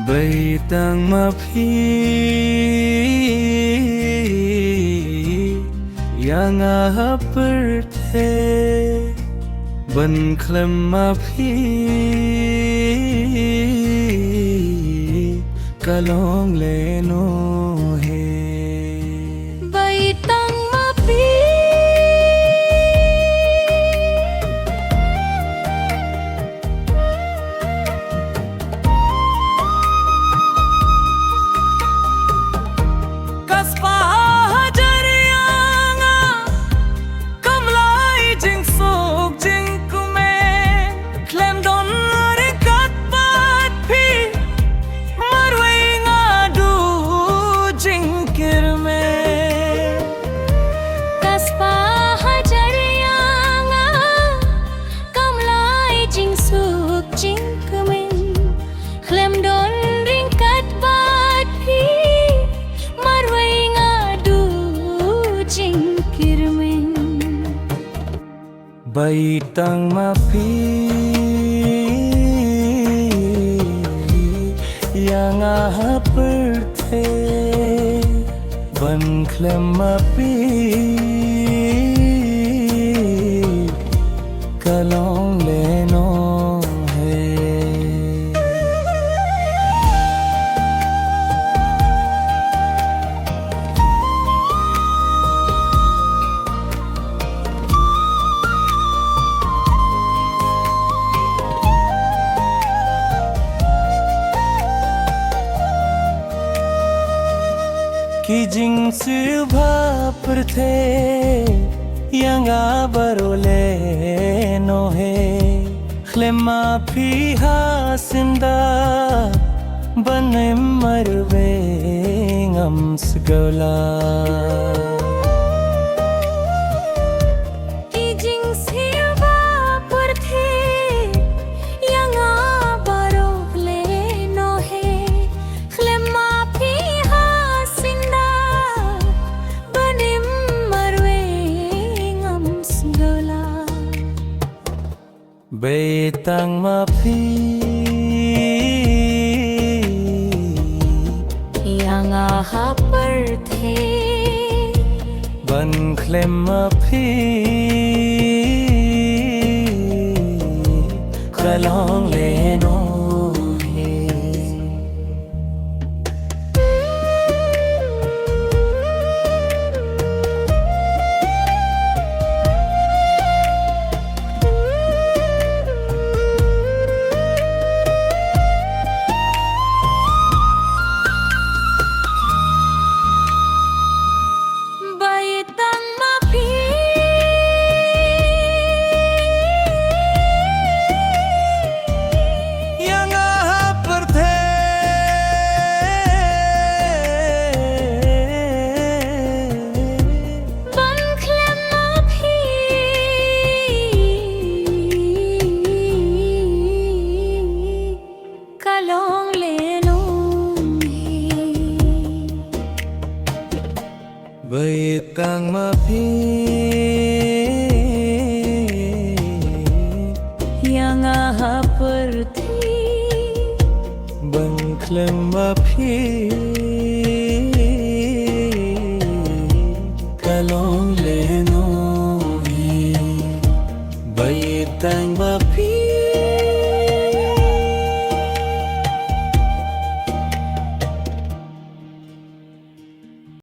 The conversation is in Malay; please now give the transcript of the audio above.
Baitang mapi yang aperte ban klem mapi kalong leno he Baitang mapi Baitang mapi yang aperte ban klem mapi kalong leno he कि जिंग सिल्भा पर थे यंगा बरोले नो है खलेमा फिहा सिंदा बने मरवे ngams Gaula Baitang mapi yang aperte ban klem mapi kalong leno he Baitang mapi yang aperte ban klem mapi kalong leno he Baitang mapi